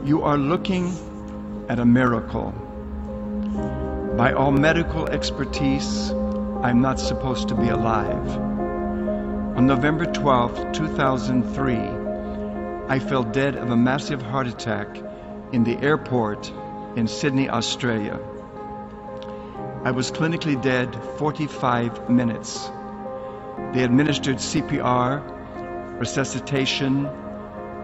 You are looking at a miracle. By all medical expertise, I'm not supposed to be alive. On November 12, 2003, I fell dead of a massive heart attack in the airport in Sydney, Australia. I was clinically dead 45 minutes. They administered CPR, resuscitation,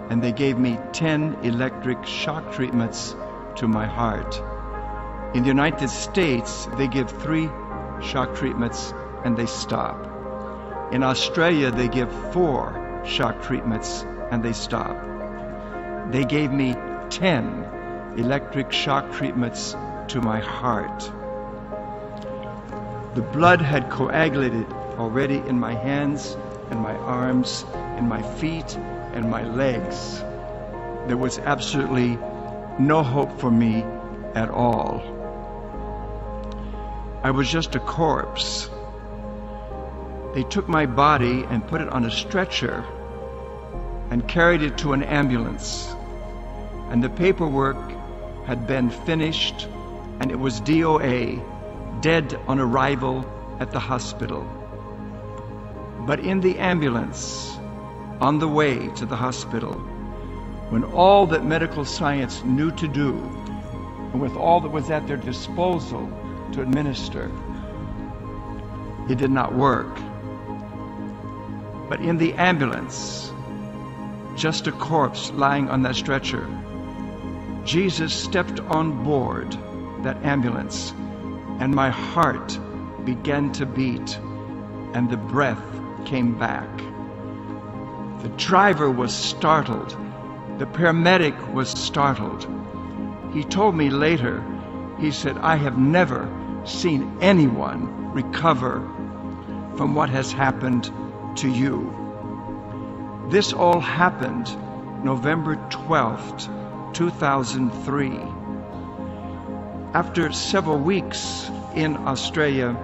and they gave me 10 electric shock treatments to my heart. In the United States, they give 3 shock treatments and they stop. In Australia, they give 4 shock treatments and they stop. They gave me 10 electric shock treatments to my heart. The blood had coagulated already in my hands and my arms and my feet and my legs. There was absolutely no hope for me at all. I was just a corpse. They took my body and put it on a stretcher and carried it to an ambulance. And the paperwork had been finished, and it was DOA, dead on arrival at the hospital. But in the ambulance, on the way to the hospital, when all that medical science knew to do, and with all that was at their disposal to administer, it did not work. But in the ambulance, just a corpse lying on that stretcher, Jesus stepped on board that ambulance, and my heart began to beat, and the breath came back. The driver was startled. The paramedic was startled. He told me later, he said, I have never seen anyone recover from what has happened to you. This all happened November 12th, 2003. After several weeks in Australia,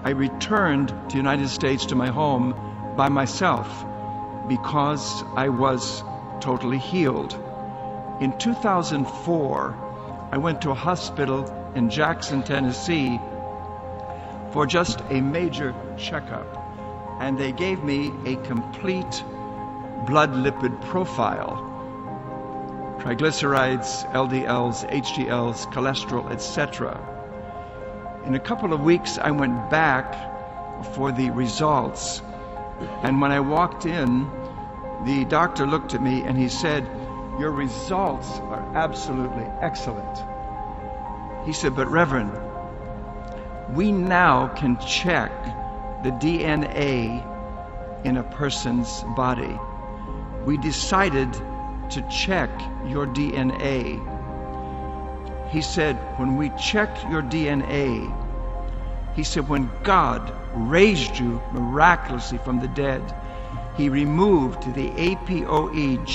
I returned to the United States to my home by myself because I was totally healed. In 2004, I went to a hospital in Jackson, Tennessee for just a major checkup, and they gave me a complete blood lipid profile. Triglycerides, LDLs, HDLs, cholesterol, etc. In a couple of weeks, I went back for the results, and when I walked in, the doctor looked at me and he said, your results are absolutely excellent. He said, but Reverend, we now can check the DNA in a person's body. We decided to check your DNA. He said, when we checked your DNA, he said, when God raised you miraculously from the dead, he removed the APOE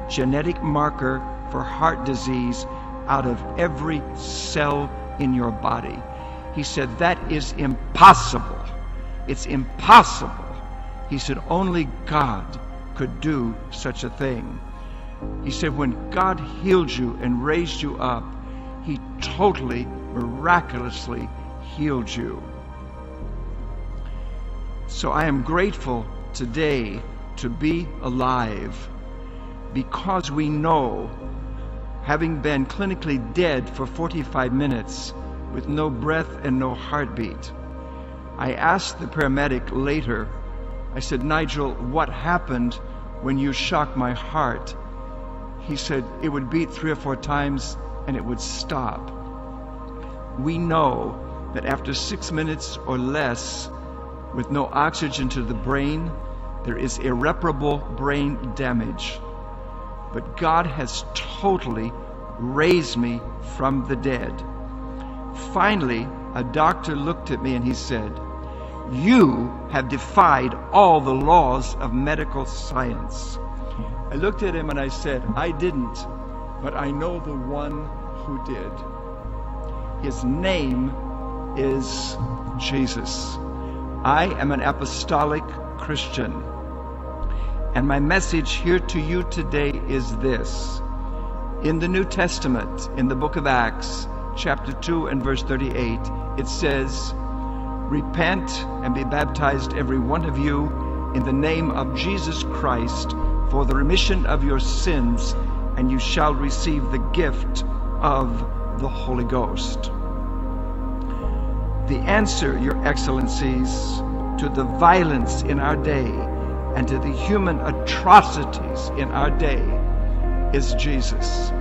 genetic marker for heart disease out of every cell in your body. He said, that is impossible. It's impossible. He said, only God could do such a thing. He said, when God healed you and raised you up, he totally, miraculously healed you. So I am grateful today to be alive because we know, having been clinically dead for 45 minutes with no breath and no heartbeat, I asked the paramedic later, I said, Nigel, what happened when you shocked my heart? He said, it would beat 3 or 4 times and it would stop. We know that after 6 minutes or less, with no oxygen to the brain, there is irreparable brain damage. But God has totally raised me from the dead. Finally, a doctor looked at me and he said, you have defied all the laws of medical science. I looked at him and I said, I didn't, but I know the one who did. His name is Jesus. I am an apostolic Christian. And my message here to you today is this. In the New Testament, in the book of Acts, chapter 2 and verse 38, it says, "Repent and be baptized, every one of you, in the name of Jesus Christ, for the remission of your sins, and you shall receive the gift of the Holy Ghost." The answer, Your Excellencies, to the violence in our day and to the human atrocities in our day is Jesus.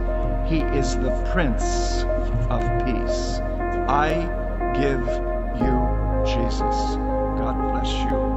He is the Prince of Peace. I give you Jesus. God bless you.